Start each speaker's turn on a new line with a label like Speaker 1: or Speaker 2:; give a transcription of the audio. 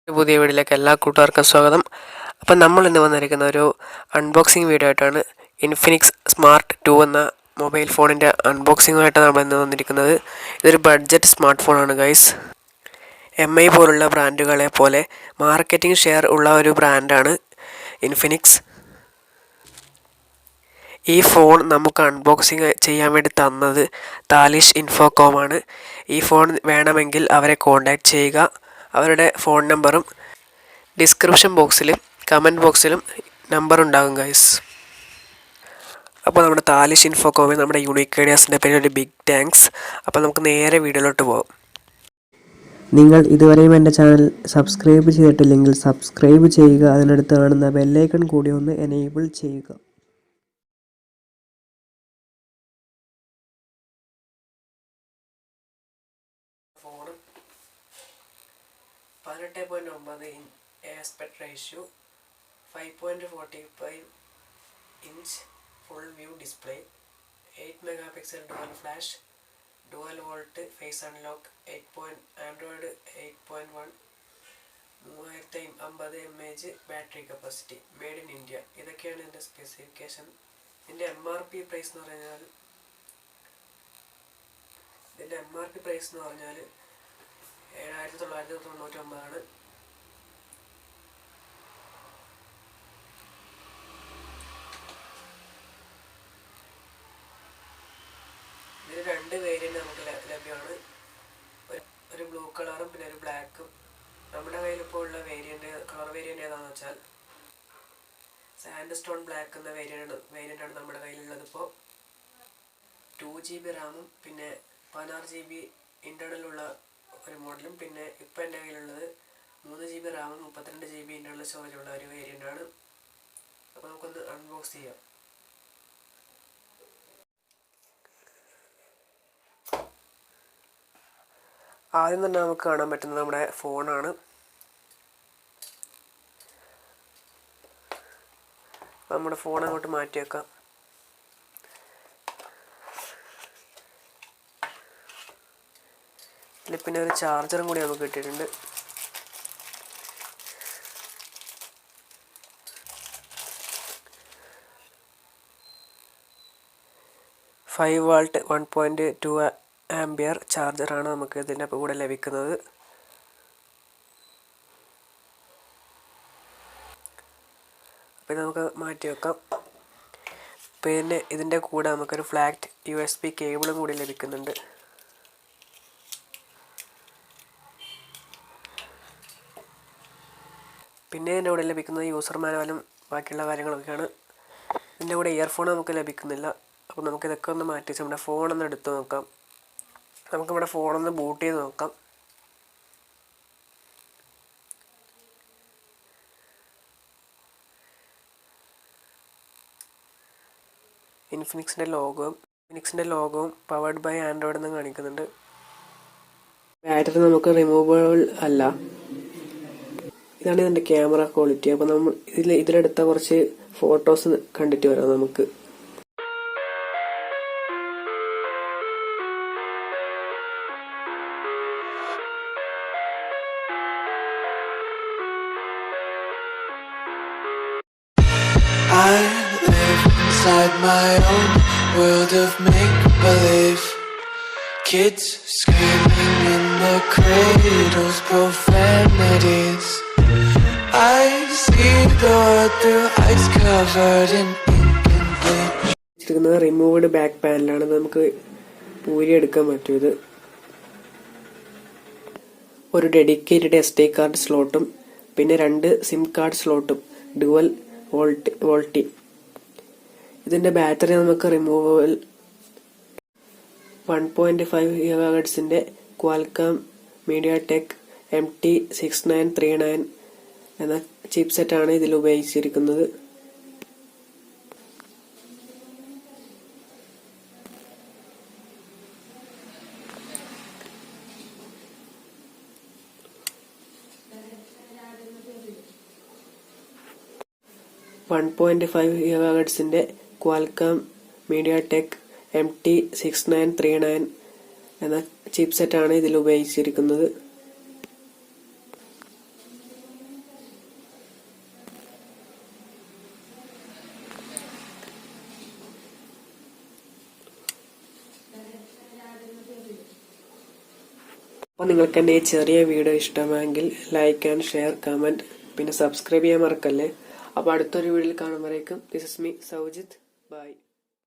Speaker 1: പുതിയ വീഡിയോയിലേക്ക് എല്ലാ കൂട്ടുകാർക്കും സ്വാഗതം. അപ്പം നമ്മൾ ഇന്ന് വന്നിരിക്കുന്ന ഒരു അൺബോക്സിങ് വീഡിയോ ആയിട്ടാണ്. ഇൻഫിനിക്സ് സ്മാർട്ട് 2 എന്ന മൊബൈൽ ഫോണിൻ്റെ അൺബോക്സിങ്ങുമായിട്ടാണ് നമ്മൾ ഇന്ന് വന്നിരിക്കുന്നത്. ഇതൊരു ബഡ്ജറ്റ് സ്മാർട്ട് ഫോണാണ് ഗൈസ്. MI പോലുള്ള ബ്രാൻഡുകളെ പോലെ മാർക്കറ്റിംഗ് ഷെയർ ഉള്ള ഒരു ബ്രാൻഡാണ് ഇൻഫിനിക്സ്. ഈ ഫോൺ നമുക്ക് അൺബോക്സിങ് ചെയ്യാൻ വേണ്ടി തന്നത് താലിഷ് ഇൻഫോകോമാണ്. ഈ ഫോൺ വേണമെങ്കിൽ അവരെ കോൺടാക്റ്റ് ചെയ്യുക. അവരുടെ ഫോൺ നമ്പറും ഡിസ്ക്രിപ്ഷൻ ബോക്സിലും കമൻറ്റ് ബോക്സിലും നമ്പർ ഉണ്ടാകും ഗൈസ്. അപ്പോൾ നമ്മുടെ താലിഷ് ഇൻഫോകോമിൽ നമ്മുടെ യുണീക്ക് ഐഡിയാസിൻ്റെ പേര് ഒരു ബിഗ് താങ്ക്സ്. അപ്പോൾ നമുക്ക് നേരെ വീഡിയോയിലോട്ട് പോകാം.
Speaker 2: നിങ്ങൾ ഇതുവരെയും എൻ്റെ ചാനൽ സബ്സ്ക്രൈബ് ചെയ്തിട്ടില്ലെങ്കിൽ സബ്സ്ക്രൈബ് ചെയ്യുക. അതിനടുത്ത് കാണുന്ന ബെല്ലൈക്കൺ കൂടി ഒന്ന് എനേബിൾ ചെയ്യുക.
Speaker 1: Phone 18.9 aspect ratio, 5.45 inch full view display, 8 megapixel dual flash, dual volt face unlock, Android 8.1, 3050 mAh battery capacity, made in India. ഇതൊക്കെയാണ് ഇതിൻ്റെ സ്പെസിഫിക്കേഷൻ. ഇതിൻ്റെ MRP പ്രൈസ് എന്ന് പറഞ്ഞാൽ 7,999 ഇതിന് രണ്ട് വേരിയൻ്റ് നമുക്ക് ലഭ്യമാണ്. ഒരു ബ്ലൂ കളറും പിന്നെ ഒരു ബ്ലാക്കും. നമ്മുടെ കയ്യിലിപ്പോൾ ഉള്ള കളർ വേരിയൻ്റ് ഏതാണെന്ന് വെച്ചാൽ സാൻഡ് സ്റ്റോൺ ബ്ലാക്ക് എന്ന വേരിയൻ്റാണ് നമ്മുടെ കയ്യിലുള്ളത്. ഇപ്പോൾ 2GB റാമും പിന്നെ 16GB ഇൻറ്റേർണലുള്ള ഒരു മോഡലും, പിന്നെ ഇപ്പോൾ എൻ്റെ കയ്യിലുള്ളത് 3GB റാമും 32GB ഇൻറ്റേർണൽ സ്റ്റോറേജുള്ള ഒരു വേരിയൻ്റാണ്. അപ്പോൾ നമുക്കൊന്ന് അൺബോക്സ് ചെയ്യാം. ആദ്യം തന്നെ നമുക്ക് കാണാൻ പറ്റുന്നത് നമ്മുടെ ഫോണാണ്. നമ്മുടെ ഫോൺ അങ്ങോട്ട് മാറ്റി വെക്കാം. ഇതിൽ പിന്നെ ഒരു ചാർജറും കൂടി നമുക്ക് കിട്ടിയിട്ടുണ്ട്. ഫൈവ് വാൾട്ട് 1.2 ആംപിയർ ചാർജറാണ് നമുക്ക് ഇതിൻ്റെ കൂടെ ലഭിക്കുന്നത്. അപ്പോൾ നമുക്ക് മാറ്റി വെക്കാം. പിന്നെ ഇതിൻ്റെ കൂടെ നമുക്കൊരു ഫ്ലാറ്റ് USB കേബിളും കൂടി ലഭിക്കുന്നുണ്ട്. പിന്നെ ഇതിൻ്റെ കൂടെ ലഭിക്കുന്നത് യൂസർ മാനുവലും ബാക്കിയുള്ള കാര്യങ്ങളൊക്കെയാണ്. ഇതിൻ്റെ കൂടെ ഇയർഫോൺ നമുക്ക് ലഭിക്കുന്നില്ല. അപ്പോൾ നമുക്കിതൊക്കെ ഒന്ന് മാറ്റി വെച്ച് നമ്മുടെ ഫോണൊന്ന് എടുത്ത് നോക്കാം. നമുക്ക് നമ്മുടെ ഫോണൊന്ന് ബൂട്ട് ചെയ്ത് നോക്കാം. ഇൻഫിനിക്സിൻ്റെ ലോഗോവും പവർഡ് ബൈ ആൻഡ്രോയിഡ് എന്ന് കാണിക്കുന്നുണ്ട്. ബാറ്ററി നമുക്ക് റിമൂവബിൾ അല്ല. ഇതാണ് ഇതിൻ്റെ ക്യാമറ ക്വാളിറ്റി. അപ്പോൾ നമ്മൾ ഇതിലെടുത്ത കുറച്ച് ഫോട്ടോസ് കണ്ടിട്ട് വരാം നമുക്ക്.
Speaker 3: I live inside my own world of make-believe. Kids screaming in the cradles, profanities. I see the world through eyes covered in ink and bleach.
Speaker 1: Removed back പാനലാണ്. നമുക്ക് ഊരിയെടുക്കാൻ പറ്റും. ഇത് ഒരു ഡെഡിക്കേറ്റഡ് SD കാർഡ് സ്ലോട്ടും പിന്നെ 2 SIM കാർഡ് സ്ലോട്ടും ഡുവൽ വോൾട്ടി. ഇതിൻ്റെ battery നമുക്ക് removable 1.5 GHz Qualcomm MediaTek MT6939 എന്ന ചിപ്സെറ്റാണ് ഇതിൽ ഉപയോഗിച്ചിരിക്കുന്നത്. GHz ക്വാൽകോം MediaTek MT6939 എന്ന ചിപ്സെറ്റാണ് ഇതിൽ ഉപയോഗിച്ചിരിക്കുന്നത്. അപ്പോൾ നിങ്ങൾക്ക് എൻ്റെ ഈ ചെറിയ വീഡിയോ ഇഷ്ടമെങ്കിൽ ലൈക്ക് ആൻഡ് ഷെയർ കമൻറ്റ് പിന്നെ സബ്സ്ക്രൈബ് ചെയ്യാൻ മറക്കല്ലേ. അപ്പോൾ അടുത്തൊരു വീഡിയോയിൽ കാണുമ്പോഴേക്കും ദിസ് ഇസ് മീ സൗജിത്ത്. ബൈ.